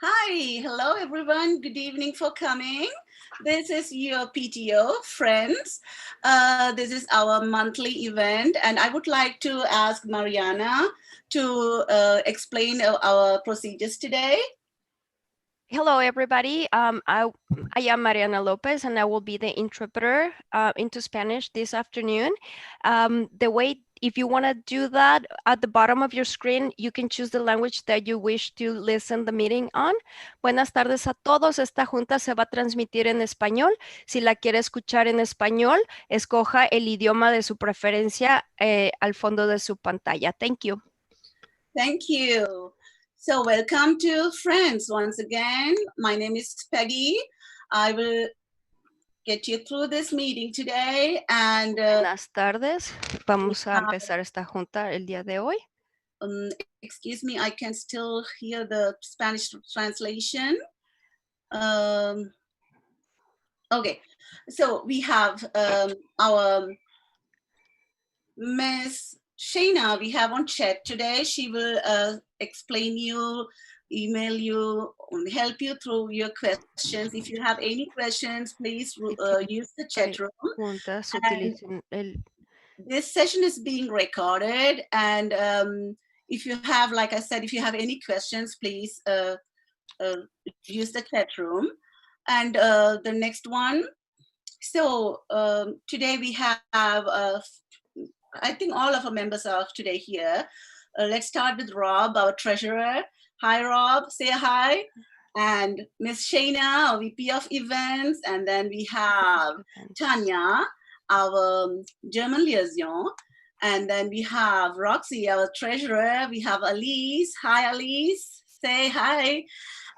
Hi, hello everyone. Good evening for coming. This is your PTO friends. This is our monthly event, and I would like to ask Mariana to explain our procedures today. Hello, everybody. I am Mariana Lopez, and I will be the interpreter into Spanish this afternoon. If you want to do that, at the bottom of your screen, you can choose the language that you wish to listen the meeting on. Buenas tardes a todos. Esta junta se va a transmitir en español. Si la quiere escuchar en español, escoja el idioma de su preferencia al fondo de su pantalla. Thank you. Thank you. So welcome to Friends once again. My name is Peggy. I will get you through this meeting today. And buenas tardes. Vamos a empezar esta junta el día de hoy. Excuse me, I can still hear the Spanish translation. Okay, so we have our Miss Shayna, we have on chat today. She will explain you, email you, help you through your questions. If you have any questions, please use the chat room. This session is being recorded, and if you have, like I said, if you have any questions, please use the chat room. And the next one. So today we have, I think all of our members are today here. Let's start with Rob, our treasurer. Hi, Rob. Say hi. And Miss Shayna, our VP of events. And then we have Tanya, our German liaison. And then we have Roxy, our treasurer. We have Alice. Hi, Alice. Say hi.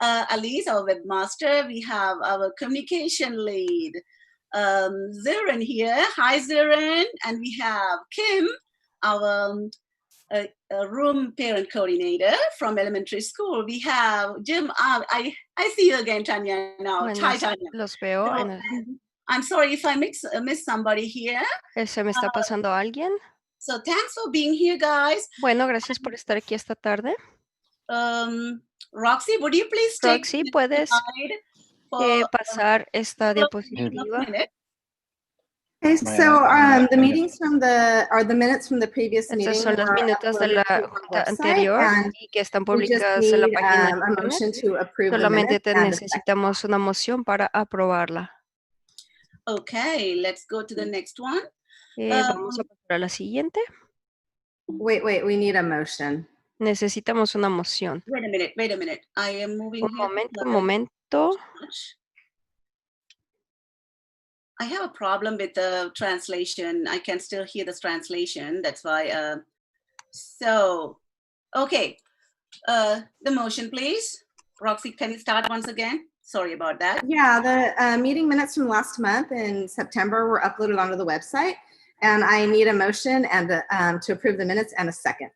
Alice, our webmaster. We have our communication lead. Zirin here. Hi, Zirin. And we have Kim, our room parent coordinator from elementary school. We have Jim. I see you again, Tanya, now. Hi, Tanya. Los veo. So, I'm sorry if I miss somebody here. ¿Se me está pasando alguien? So thanks for being here, guys. Bueno, gracias por estar aquí esta tarde. Roxy, would you please take Roxy, ¿puedes pasar esta diapositiva? Okay, so the meetings from the minutes from the previous meeting son las minutas de la junta anterior y que están publicadas en la página de internet. Solamente necesitamos una moción para aprobarla. Okay, let's go to the next one. Vamos a pasar a la siguiente. Wait, we need a motion. Necesitamos una moción. Wait a minute. I am moving Un momento. I have a problem with the translation. I can still hear the translation. That's why. So, okay. The motion, please. Roxy, can you start once again? Sorry about that. Yeah, the meeting minutes from last month in September were uploaded onto the website. And I need a motion and to approve the minutes and a second.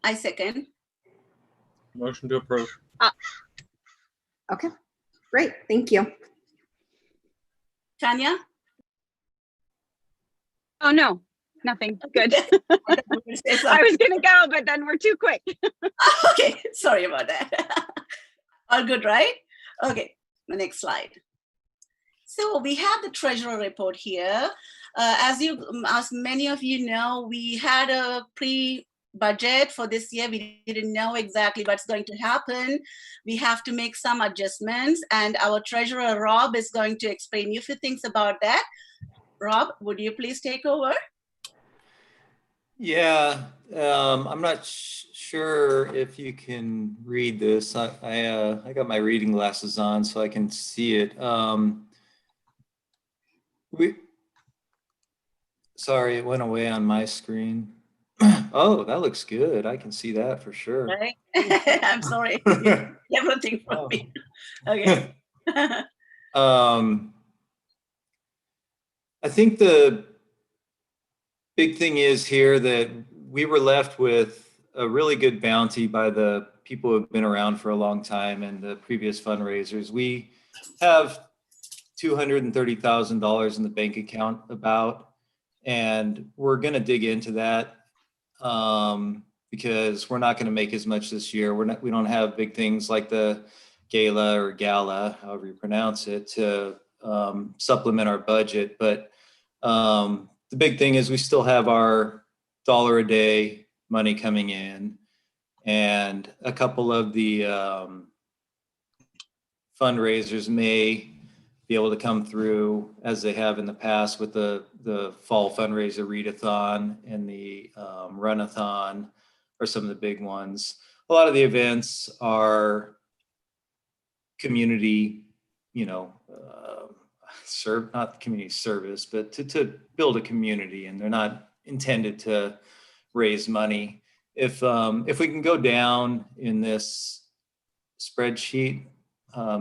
I second. Motion to approve. Okay, great. Thank you. Tanya? Oh, no, nothing. Good. I was going to go, but then we're too quick. Okay, sorry about that. All good, right? Okay, the next slide. So we have the treasurer report here. As many of you know, we had a pre-budget for this year. We didn't know exactly what's going to happen. We have to make some adjustments, and our treasurer, Rob, is going to explain you a few things about that. Rob, would you please take over? Yeah, I'm not sure if you can read this. I got my reading glasses on so I can see it. Sorry, it went away on my screen. Oh, that looks good. I can see that for sure. Right? I'm sorry. Everything from me. Okay. I think the big thing is here that we were left with a really good bounty by the people who have been around for a long time and the previous fundraisers. We have $230,000 in the bank account and we're going to dig into that because we're not going to make as much this year. We don't have big things like the gala or gala, however you pronounce it, to supplement our budget. But the big thing is we still have our $1 a day money coming in, and a couple of the fundraisers may be able to come through as they have in the past with the fall fundraiser Read-a-thon and the Run-a-thon are some of the big ones. A lot of the events are community, not community service, but to build a community, and they're not intended to raise money. If we can go down in this spreadsheet,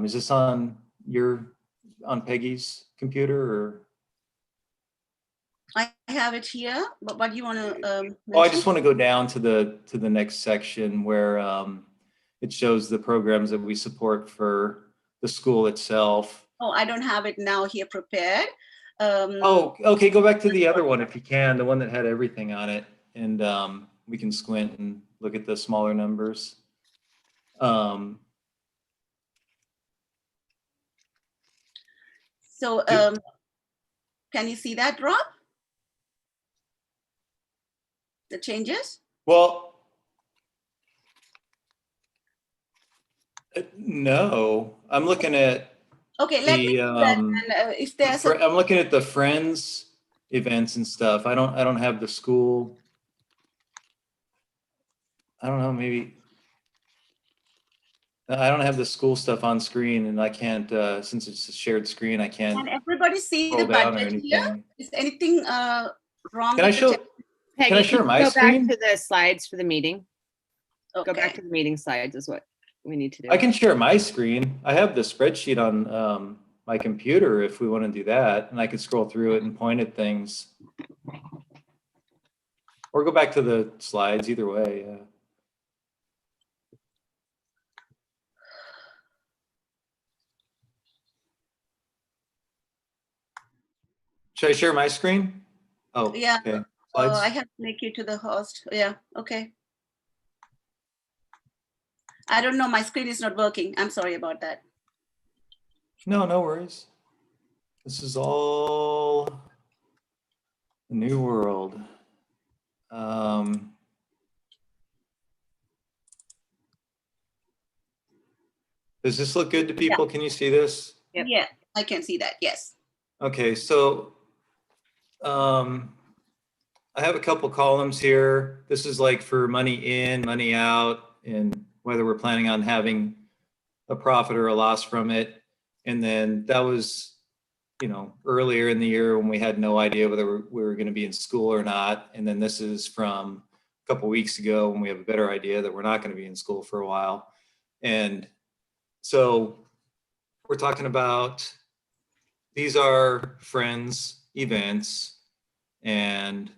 is this on Peggy's computer, or? I have it here, but what do you want to? Oh, I just want to go down to the next section where it shows the programs that we support for the school itself. Oh, I don't have it now here prepared. Oh, okay. Go back to the other one if you can, the one that had everything on it, and we can squint and look at the smaller numbers. So can you see that, Rob? The changes? Well, no, I'm looking at Okay, let me do that. And, if there's I'm looking at the Friends events and stuff. I don't have the school. I don't know, maybe I don't have the school stuff on screen, and I can't since it's a shared screen, I can't. Can everybody see the scroll down or budget here? anything. Is anything wrong? Can I with show? the Peggy, Can I share my go screen? back to the slides for the meeting. Okay. Go back to the meeting slides is what we need to do. I can share my screen. I have the spreadsheet on my computer if we want to do that, and I could scroll through it and point at things. Or go back to the slides, either way. Yeah. Should I share my screen? Oh, Yeah. okay. Oh, Slides? I have to make you to the host. Yeah, okay. I don't know, my screen is not working. I'm sorry about that. No, no worries. This is all a new world. Does this look good to people? Can you see this? Yep. Yeah, I can see that, yes. Okay, so I have a couple columns here. This is like for money in, money out, and whether we're planning on having a profit or a loss from it. And then that was, earlier in the year when we had no idea whether we were going to be in school or not. And then this is from a couple weeks ago when we have a better idea that we're not going to be in school for a while. And so we're talking about, these are Friends events, and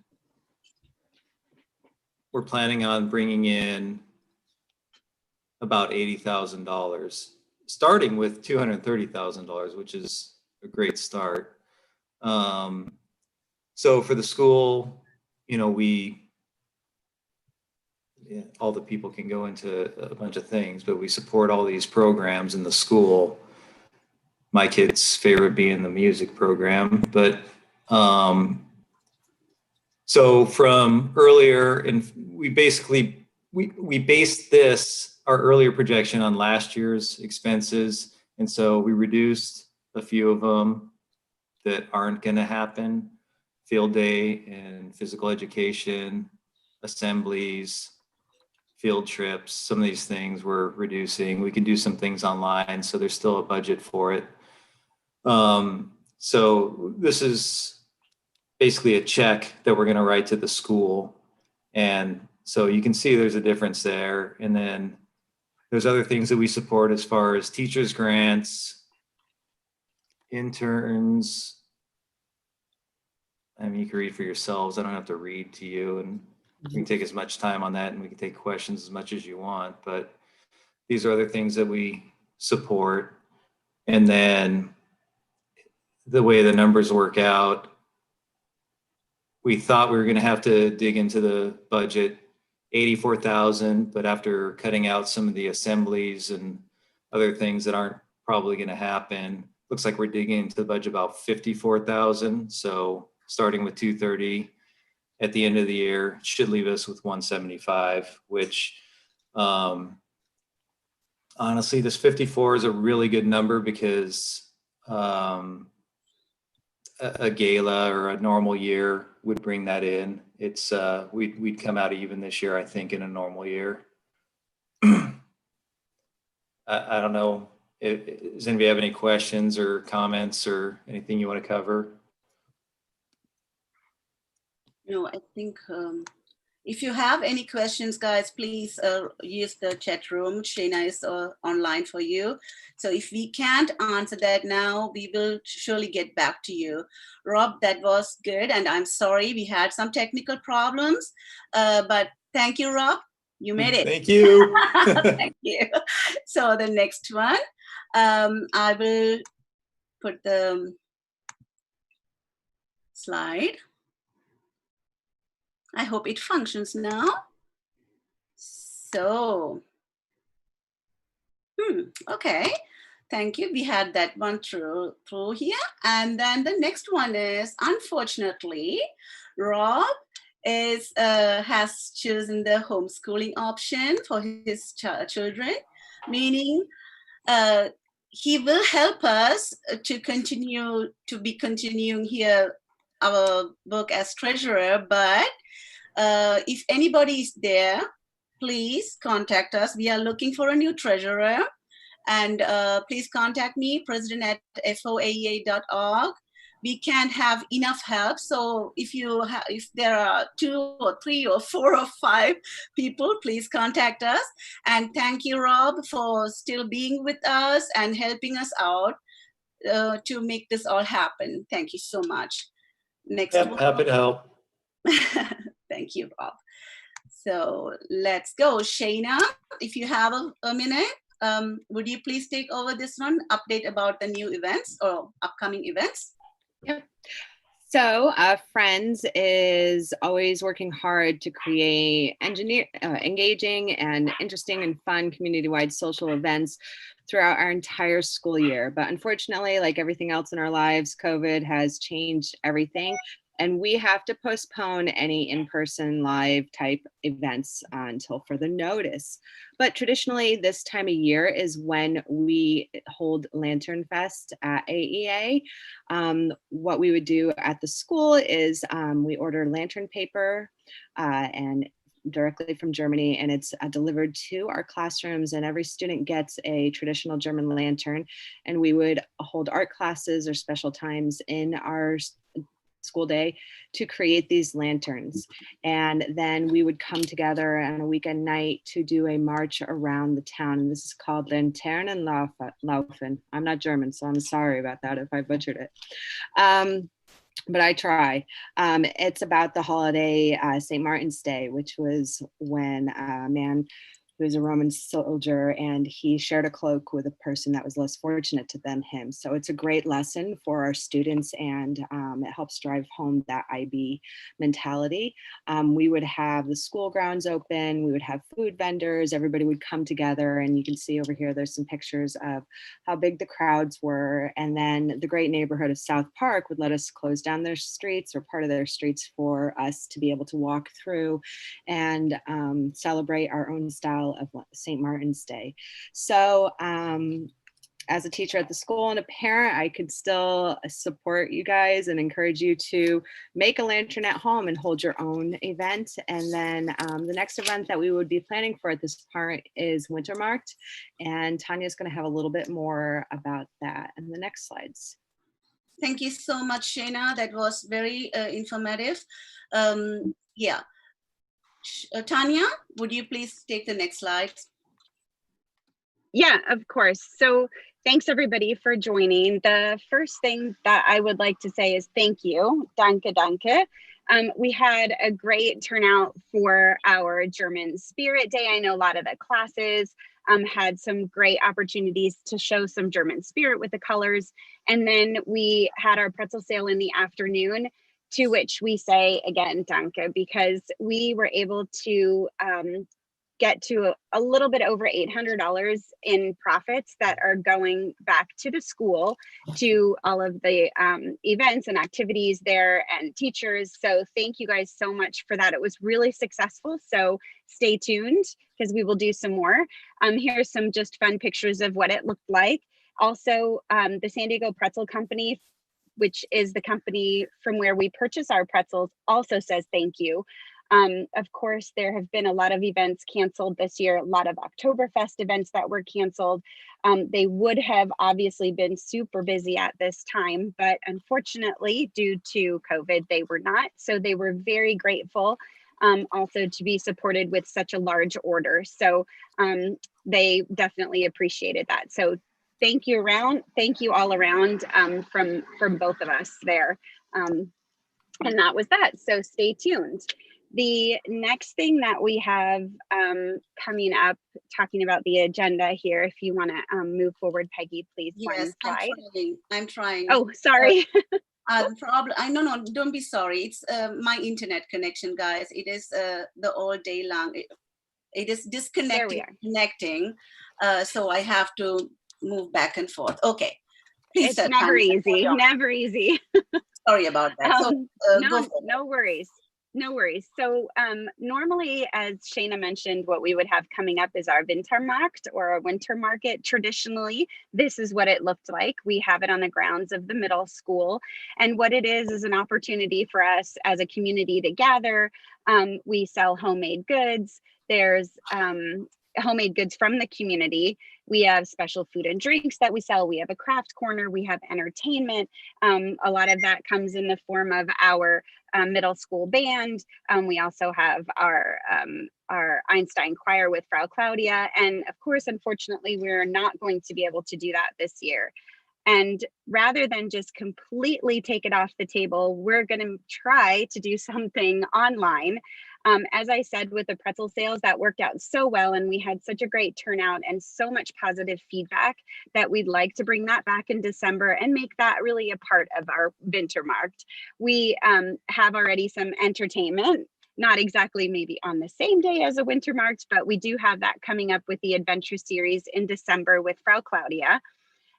we're planning on bringing in about $80,000, starting with $230,000, which is a great start. So for the school, all the people can go into a bunch of things, but we support all these programs in the school. My kid's favorite being the music program, but so from earlier, and we basically, we based our earlier projection on last year's expenses. And so we reduced a few of them that aren't going to happen. Field day and physical education, assemblies, field trips, some of these things we're reducing. We can do some things online, so there's still a budget for it. So this is basically a check that we're going to write to the school. And so you can see there's a difference there. And then there's other things that we support as far as teachers grants, interns. I mean, you can read for yourselves. I don't have to read to you, and we can take as much time on that, and we can take questions as much as you want. But these are other things that we support. And then the way the numbers work out, we thought we were going to have to dig into the budget, $84,000, but after cutting out some of the assemblies and other things that aren't probably going to happen. Looks like we're digging into the budget about 54,000. So starting with 230 at the end of the year should leave us with 175, which honestly, this 54 is a really good number because a gala or a normal year would bring that in. It's we'd come out even this year, I think, in a normal year. I don't know. Does anybody have any questions or comments or anything you want to cover? No, I think if you have any questions, guys, please use the chat room. Shayna is online for you. So if we can't answer that now, we will surely get back to you. Rob, that was good. And I'm sorry we had some technical problems, but thank you, Rob. You made it. Thank you. Thank you. So the next one, I will put the slide. I hope it functions now. So, okay. Thank you. We had that one through here. And then the next one is, unfortunately, Rob has chosen the homeschooling option for his children, meaning he will help us to be continuing here our work as treasurer, but if anybody is there, please contact us. We are looking for a new treasurer, and please contact me, president@foaea.org. We can't have enough help, so if there are 2 or 3 or 4 or 5 people, please contact us. And thank you, Rob, for still being with us and helping us out to make this all happen. Thank you so much. Next one. Happy to help. Thank you, Rob. So let's go. Shayna, if you have a minute, would you please take over this one, update about the new events or upcoming events? Yep. So Friends is always working hard to create engaging and interesting and fun community-wide social events throughout our entire school year. But unfortunately, like everything else in our lives, COVID has changed everything. And we have to postpone any in-person live type events until further notice. But traditionally, this time of year is when we hold Lantern Fest at AEA. What we would do at the school is we order lantern paper and directly from Germany, and it's delivered to our classrooms, and every student gets a traditional German lantern. And we would hold art classes or special times in our school day to create these lanterns. And then we would come together on a weekend night to do a march around the town. And this is called Laternenlaufen. I'm not German, so I'm sorry about that if I butchered it. But I try. It's about the holiday St. Martin's Day, which was when a man who was a Roman soldier, and he shared a cloak with a person that was less fortunate than him. So it's a great lesson for our students, and it helps drive home that IB mentality. We would have the school grounds open, we would have food vendors, everybody would come together, and you can see over here, there's some pictures of how big the crowds were. And then the great neighborhood of South Park would let us close down their streets or part of their streets for us to be able to walk through and celebrate our own style of St. Martin's Day. So as a teacher at the school and a parent, I could still support you guys and encourage you to make a lantern at home and hold your own event. And then the next event that we would be planning for at this part is Wintermarkt. And Tanya's going to have a little bit more about that in the next slides. Thank you so much, Shayna. That was very informative. Yeah. Tanya, would you please take the next slide? Yeah, of course. So thanks everybody for joining. The first thing that I would like to say is thank you. Danke, danke. We had a great turnout for our German Spirit Day. I know a lot of the classes had some great opportunities to show some German spirit with the colors. And then we had our pretzel sale in the afternoon, to which we say again, danke, because we were able to get to a little bit over $800 in profits that are going back to the school, to all of the events and activities there and teachers. So thank you guys so much for that. It was really successful. So stay tuned because we will do some more. Here's some just fun pictures of what it looked like. Also, the San Diego Pretzel Company, which is the company from where we purchase our pretzels, also says thank you. Of course, there have been a lot of events canceled this year, a lot of Oktoberfest events that were canceled. They would have obviously been super busy at this time, but unfortunately, due to COVID, they were not. So they were very grateful also to be supported with such a large order. So they definitely appreciated that. So thank you all around from both of us there. And that was that. So stay tuned. The next thing that we have coming up, talking about the agenda here, if you want to move forward, Peggy, please. Yes, I'm trying. Oh, sorry. The problem, no, don't be sorry. It's my internet connection, guys. It is the all day long. It is disconnecting, connecting. So I have to move back and forth. Okay. Please, it's never easy, never easy. Sorry about that. No worries. No worries. So normally, as Shayna mentioned, what we would have coming up is our Wintermarkt, or our winter market. Traditionally, this is what it looked like. We have it on the grounds of the middle school. And what it is an opportunity for us as a community to gather. We sell homemade goods. There's homemade goods from the community. We have special food and drinks that we sell. We have a craft corner. We have entertainment. A lot of that comes in the form of our middle school band. We also have our Einstein choir with Frau Claudia. And of course, unfortunately, we're not going to be able to do that this year. And rather than just completely take it off the table, we're going to try to do something online. As I said, with the pretzel sales, that worked out so well, and we had such a great turnout and so much positive feedback that we'd like to bring that back in December and make that really a part of our Wintermarkt. We have already some entertainment, not exactly maybe on the same day as a Wintermarkt, but we do have that coming up with the Adventure Series in December with Frau Claudia.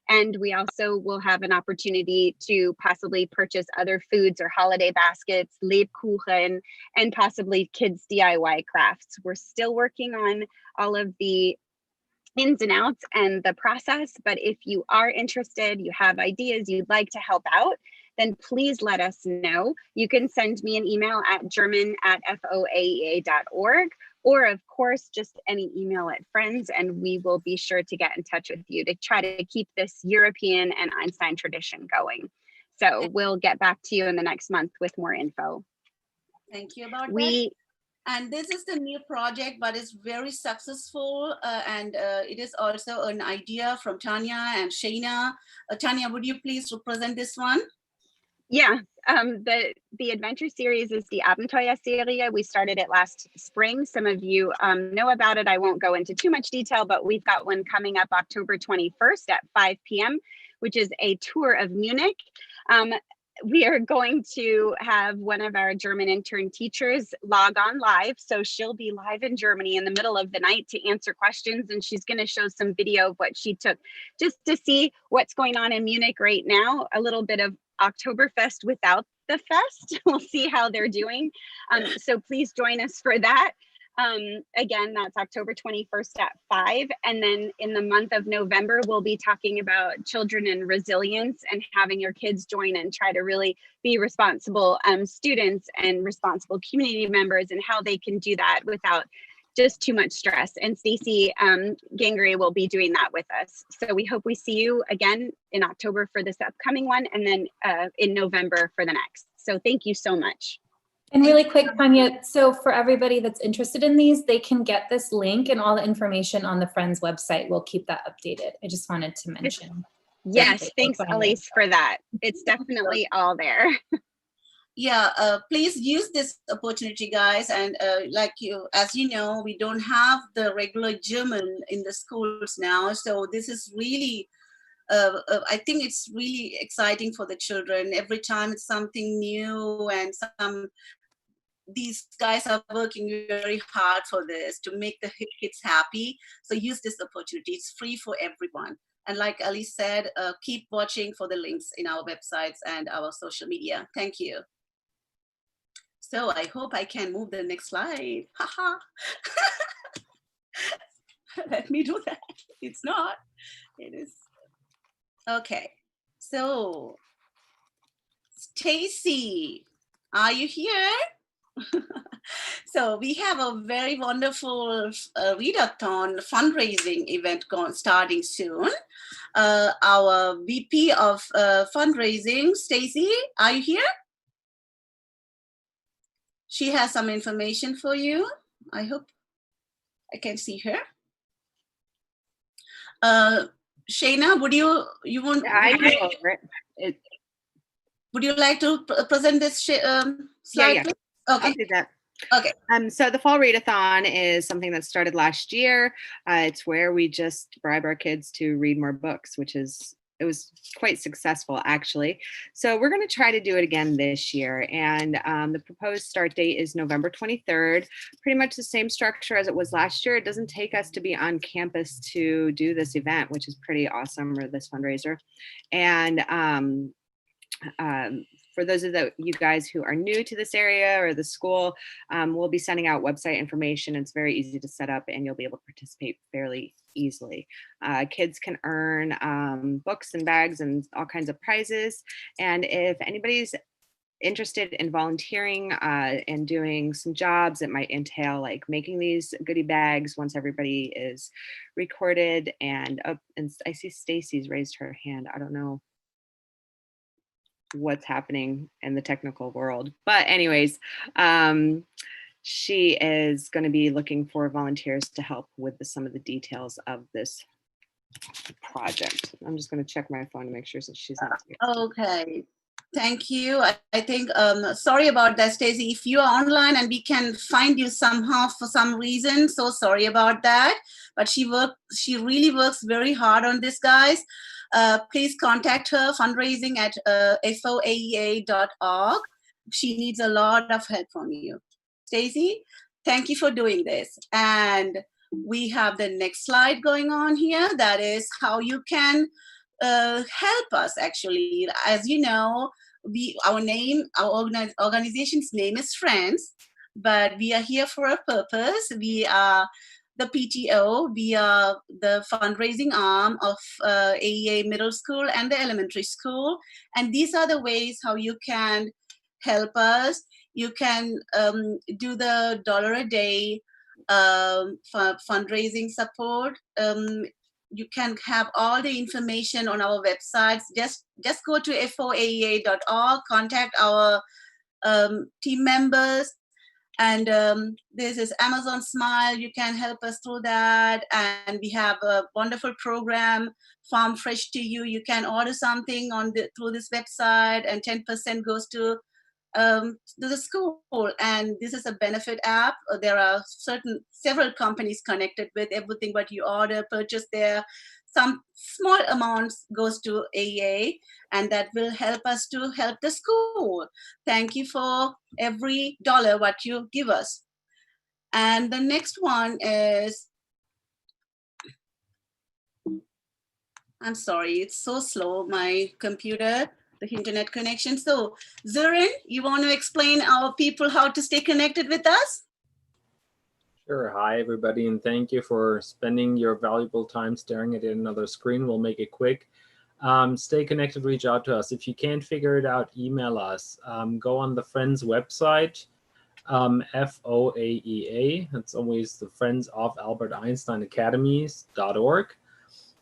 And we also will have an opportunity to possibly purchase other foods or holiday baskets, Lebkuchen, and possibly kids' DIY crafts. We're still working on all of the ins and outs and the process, but if you are interested, you have ideas, you'd like to help out, then please let us know. You can send me an email at german@foaea.org, or of course, just any email at friends, and we will be sure to get in touch with you to try to keep this European and Einstein tradition going. So we'll get back to you in the next month with more info. Thank you about that. And this is the new project, but it's very successful. And it is also an idea from Tanya and Shayna. Tanya, would you please represent this one? Yeah, the adventure series is the Abenteuerserie. We started it last spring. Some of you know about it. I won't go into too much detail, but we've got one coming up October 21st at 5 p.m., which is a tour of Munich. We are going to have one of our German intern teachers log on live. So she'll be live in Germany in the middle of the night to answer questions. And she's going to show some video of what she took just to see what's going on in Munich right now. A little bit of Oktoberfest without the fest. We'll see how they're doing. So please join us for that. Again, that's October 21st at 5. And then in the month of November, we'll be talking about children and resilience and having your kids join and try to really be responsible students and responsible community members, and how they can do that without just too much stress. And Stacy Gangery will be doing that with us. So we hope we see you again in October for this upcoming one, and then in November for the next. So thank you so much. And really quick, Tanya, so for everybody that's interested in these, they can get this link and all the information on the Friends website. We'll keep that updated. I just wanted to mention. Yes, thanks, Elise, for that. It's definitely all there. Yeah, please use this opportunity, guys. And as you know, we don't have the regular German in the schools now. So this is really, I think it's really exciting for the children. Every time it's something new and some these guys are working very hard for this to make the kids happy. So use this opportunity. It's free for everyone. And like Ali said, keep watching for the links in our websites and our social media. Thank you. So I hope I can move the next slide. Haha. Let me do that. It's not. It is. Okay. So Stacy, are you here? So we have a very wonderful read-a-thon fundraising event starting soon. Our VP of fundraising, Stacy, are you here? She has some information for you. I hope I can see her. Shayna, would you want? Yeah, I can go over it. Would you like to present this slide? Yeah. Please? Okay. I'll do that. Okay. So the fall read-a-thon is something that started last year. It's where we just bribe our kids to read more books, it was quite successful actually. So we're going to try to do it again this year. And the proposed start date is November 23rd, pretty much the same structure as it was last year. It doesn't take us to be on campus to do this event, which is pretty awesome, or this fundraiser. And for those of you guys who are new to this area or the school, we'll be sending out website information. It's very easy to set up and you'll be able to participate fairly easily. Kids can earn books and bags and all kinds of prizes. And if anybody's interested in volunteering and doing some jobs that might entail like making these goodie bags once everybody is recorded. And I see Stacy's raised her hand. I don't know what's happening in the technical world, but anyways, she is going to be looking for volunteers to help with some of the details of this project. I'm just going to check my phone to make sure that she's not here. Okay, thank you. I think sorry about that, Stacey. If you are online and we can find you somehow for some reason, so sorry about that. But she really works very hard on this, guys. Please contact her, fundraising at foaea.org. She needs a lot of help from you. Stacey, thank you for doing this. And we have the next slide going on here. That is how you can help us actually. As you know, our organization's name is Friends, but we are here for a purpose. We are the PTO, we are the fundraising arm of AEA Middle School and the elementary school. And these are the ways how you can help us. You can do the $1 a day fundraising support. You can have all the information on our websites. Just go to foaea.org, contact our team members. And this is Amazon Smile. You can help us through that. And we have a wonderful program, Farm Fresh to You. You can order something through this website, and 10% goes to the school. And this is a benefit app. There are several companies connected with everything what you order, purchase there. Some small amounts goes to AEA, and that will help us to help the school. Thank you for every dollar what you give us. And the next one is, I'm sorry, it's so slow, my computer, the internet connection. So Zurin, you want to explain our people how to stay connected with us? Sure. Hi, everybody, and thank you for spending your valuable time staring at another screen. We'll make it quick. Stay connected, reach out to us. If you can't figure it out, email us. Go on the Friends website, FOAEA. That's always the Friends of Albert Einstein Academies.org.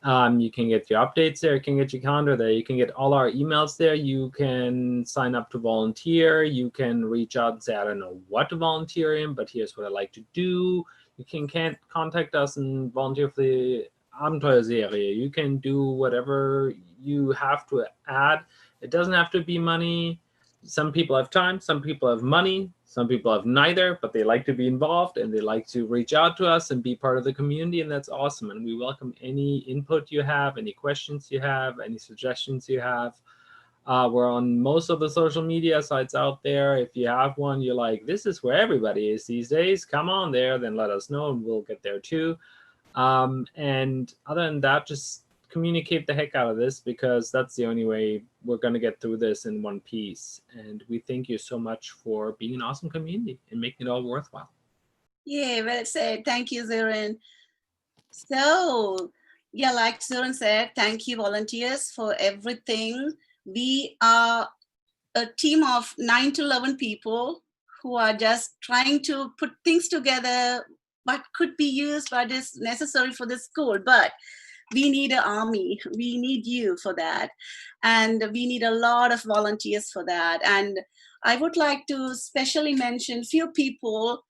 You can get your updates there, you can get your calendar there, you can get all our emails there, you can sign up to volunteer, you can reach out and say, I don't know what to volunteer in, but here's what I like to do. You can contact us and volunteer for the Abenteuerserie. You can do whatever you have to add. It doesn't have to be money. Some people have time, some people have money, some people have neither, but they like to be involved and they like to reach out to us and be part of the community, and that's awesome. And we welcome any input you have, any questions you have, any suggestions you have. We're on most of the social media sites out there. If you have one, you're like, this is where everybody is these days, come on there, then let us know and we'll get there too. And other than that, just communicate the heck out of this, because that's the only way we're going to get through this in one piece. And we thank you so much for being an awesome community and making it all worthwhile. Yeah, well said. Thank you, Zoran. So, yeah, like Zoran said, thank you, volunteers, for everything. We are a team of 9 to 11 people who are just trying to put things together, what could be used, what is necessary for the school. But we need an army. We need you for that. And we need a lot of volunteers for that. And I would like to especially mention few people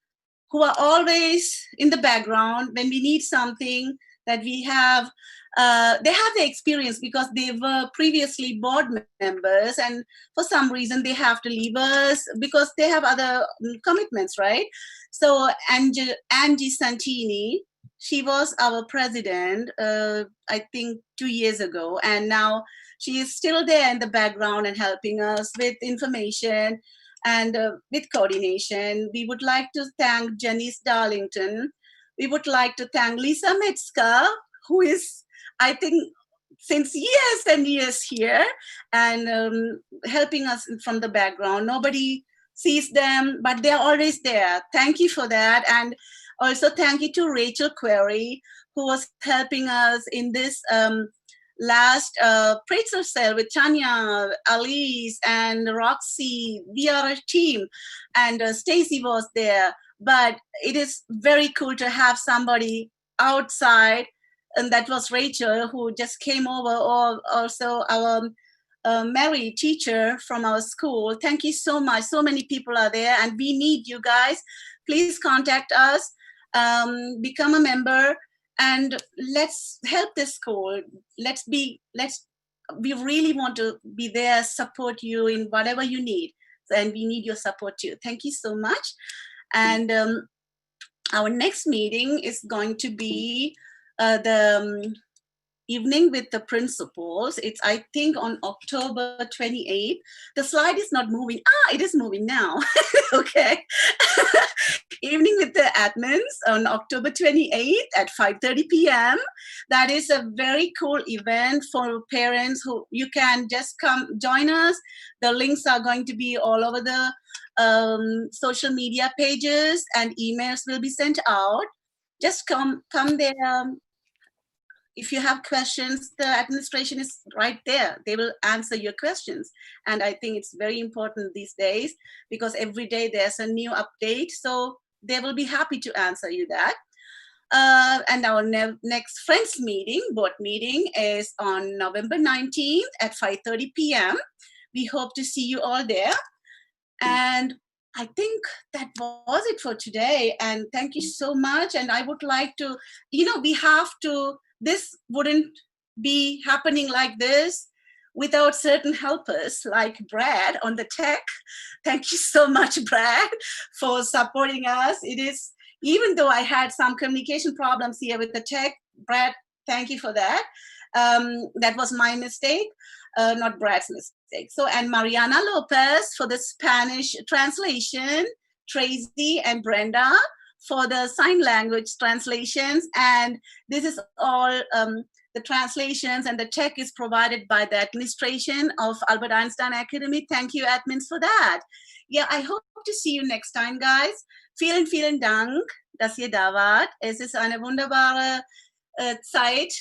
who are always in the background when we need something that we have. They have the experience because they were previously board members, and for some reason they have to leave us because they have other commitments, right? So Angie Santini, she was our president, I think 2 years ago, and now she is still there in the background and helping us with information and with coordination. We would like to thank Janice Darlington. We would like to thank Lisa Metzger, who is, I think, since years and years here and helping us from the background. Nobody sees them, but they're always there. Thank you for that. And also thank you to Rachel Query, who was helping us in this last pretzel sale with Tanya, Alice, and Roxy. We are a team, and Stacy was there. But it is very cool to have somebody outside, and that was Rachel, who just came over, or also our Mary teacher from our school. Thank you so much. So many people are there, and we need you guys. Please contact us, become a member, and let's help this school. We really want to be there, support you in whatever you need, and we need your support too. Thank you so much. And our next meeting is going to be the evening with the principals. It's, I think, on October 28th. The slide is not moving. It is moving now. Okay. Evening with the admins on October 28th at 5:30 p.m. That is a very cool event for parents who you can just come join us. The links are going to be all over the social media pages, and emails will be sent out. Just come there. If you have questions, the administration is right there. They will answer your questions. And I think it's very important these days because every day there's a new update. So they will be happy to answer you that. And our next Friends meeting, board meeting, is on November 19th at 5:30 p.m. We hope to see you all there. And I think that was it for today. And thank you so much. And I would like to, we have to, this wouldn't be happening like this without certain helpers like Brad on the tech. Thank you so much, Brad, for supporting us. It is, even though I had some communication problems here with the tech, Brad, thank you for that. That was my mistake, not Brad's mistake. So, and Mariana Lopez for the Spanish translation, Tracy and Brenda for the sign language translations. And this is all the translations, and the tech is provided by the administration of Albert Einstein Academy. Thank you, admins, for that. Yeah, I hope to see you next time, guys. Vielen, vielen Dank, dass ihr da wart. Es ist eine wunderbare Zeit,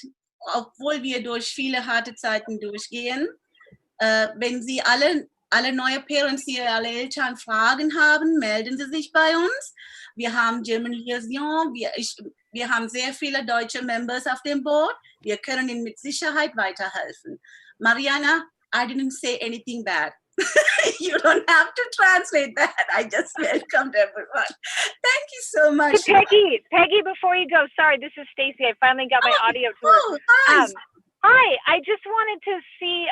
obwohl wir durch viele harte Zeiten durchgehen. Wenn Sie alle neue Parents hier, alle Eltern Fragen haben, melden Sie sich bei uns. Wir haben German Liaison, wir haben sehr viele deutsche Members auf dem Board. Wir können Ihnen mit Sicherheit weiterhelfen. Mariana, I didn't say anything bad. You don't have to translate that. I just welcomed everyone. Thank you so much. Hey, Peggy, before you go, sorry, this is Stacy. I finally got my audio to work. Hi. Hi, I just wanted to see,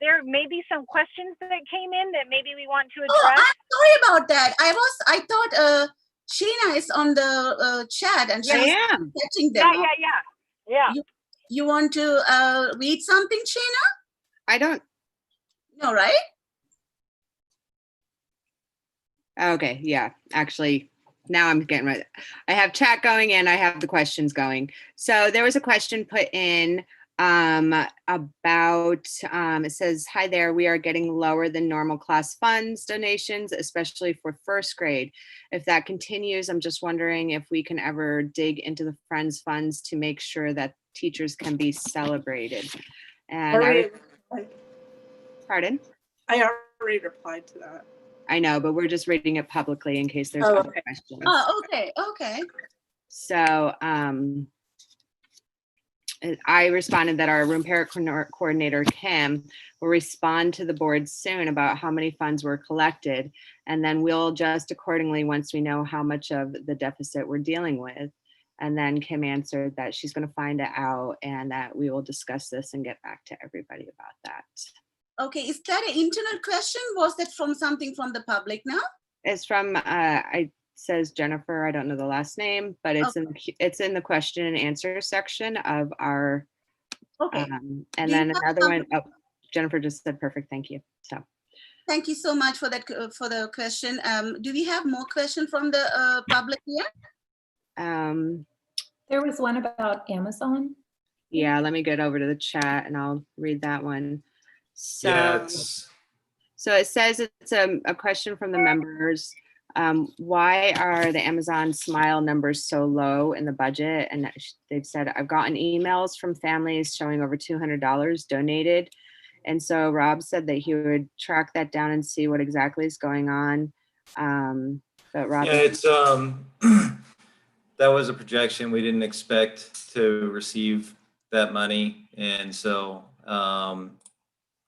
there may be some questions that came in that maybe we want to address. I'm sorry about that. I thought Sheena is on the chat and she's catching them. Yeah. You want to read something, Sheena? I don't. No, right? Okay, yeah, actually, now I'm getting right. I have chat going and I have the questions going. So there was a question put in about, it says, hi there, we are getting lower than normal class funds donations, especially for first grade. If that continues, I'm just wondering if we can ever dig into the Friends funds to make sure that teachers can be celebrated. And pardon? I already replied to that. I know, but we're just reading it publicly in case there's Oh, other okay. questions. Oh, okay, okay. So I responded that our room parent coordinator, Kim, will respond to the board soon about how many funds were collected. And then we'll adjust accordingly once we know how much of the deficit we're dealing with. And then Kim answered that she's going to find it out and that we will discuss this and get back to everybody about that. Okay, is that an internal question? Was that from something from the public now? It's from, it says Jennifer, I don't know the last name, but it's in the question and answer section of our, Okay. and then another one, oh, Jennifer just said perfect, thank you. So. Thank you so much for that, for the question. Do we have more questions from the public here? There was one about Amazon. Yeah, let me get over to the chat and I'll read that one. So, Yeah, so it says it's a question from the members. Why are the Amazon Smile numbers so low in the budget? And they've said, I've gotten emails from families showing over $200 donated. And so Rob said that he would track that down and see what exactly is going on. But Rob, yeah, it's that was a projection. We didn't expect to receive that money, and so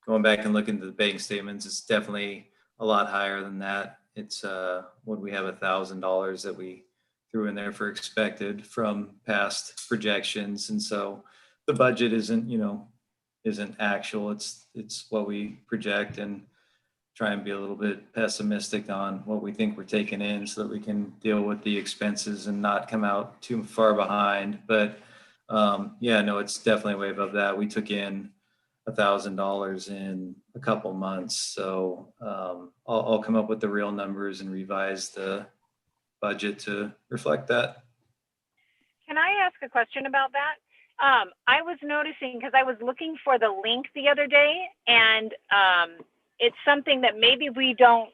going back and looking at the bank statements, it's definitely a lot higher than that. It's what we have $1,000 that we threw in there for expected from past projections, and so the budget isn't actual. It's what we project and try and be a little bit pessimistic on what we think we're taking in so that we can deal with the expenses and not come out too far behind. But yeah, no, it's definitely way above that. We took in $1,000 in a couple months. So I'll come up with the real numbers and revise the budget to reflect that. Can I ask a question about that? I was noticing, because I was looking for the link the other day, and it's something that maybe we don't,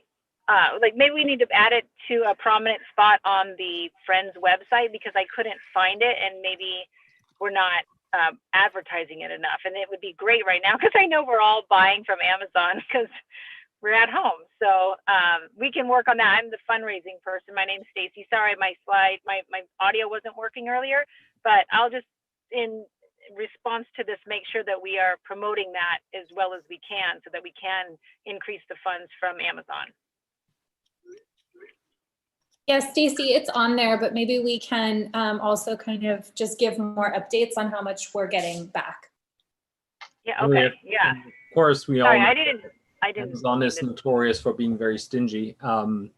maybe we need to add it to a prominent spot on the Friends website, because I couldn't find it, and maybe we're not advertising it enough. And it would be great right now, because I know we're all buying from Amazon because we're at home. So we can work on that. I'm the fundraising person. My name's Stacy. Sorry, my audio wasn't working earlier, but I'll just, in response to this, make sure that we are promoting that as well as we can so that we can increase the funds from Amazon. Yes, Stacy, it's on there, but maybe we can also kind of just give more updates on how much we're getting back. Yeah, okay, yeah. Of course, we Sorry, all I didn't. Amazon is notorious for being very stingy.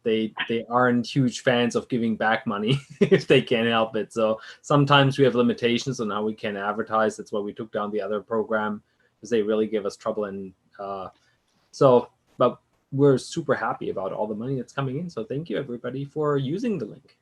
They aren't huge fans of giving back money if they can't help it. So sometimes we have limitations on how we can advertise. That's why we took down the other program, because they really give us trouble. And but we're super happy about all the money that's coming in. So thank you everybody for using the link.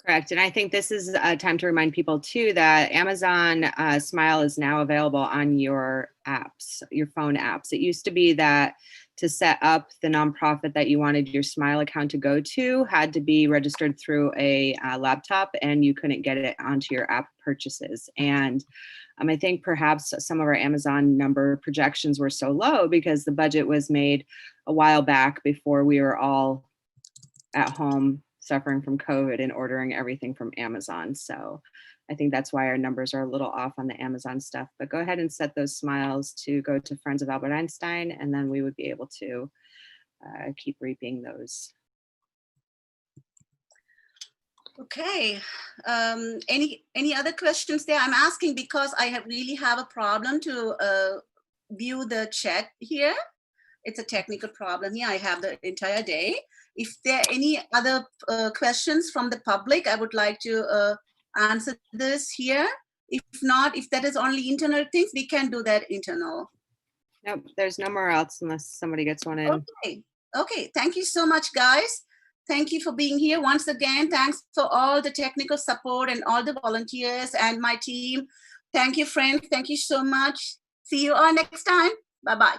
correct. And I think this is a time to remind people too that Amazon Smile is now available on your apps, your phone apps. It used to be that to set up the nonprofit that you wanted your Smile account to go to had to be registered through a laptop, and you couldn't get it onto your app purchases. And I think perhaps some of our Amazon number projections were so low because the budget was made a while back before we were all at home suffering from COVID and ordering everything from Amazon. So I think that's why our numbers are a little off on the Amazon stuff. But go ahead and set those smiles to go to Friends of Albert Einstein, and then we would be able to keep reaping those. Okay, any other questions there? I'm asking because I really have a problem to view the chat here. It's a technical problem here. I have the entire day. If there are any other questions from the public, I would like to answer this here. If not, if that is only internal things, we can do that internal. Nope, there's no more else unless somebody gets one in. Okay. Okay. Thank you so much, guys. Thank you for being here once again. Thanks for all the technical support and all the volunteers and my team. Thank you, friends. Thank you so much. See you all next time. Bye-bye.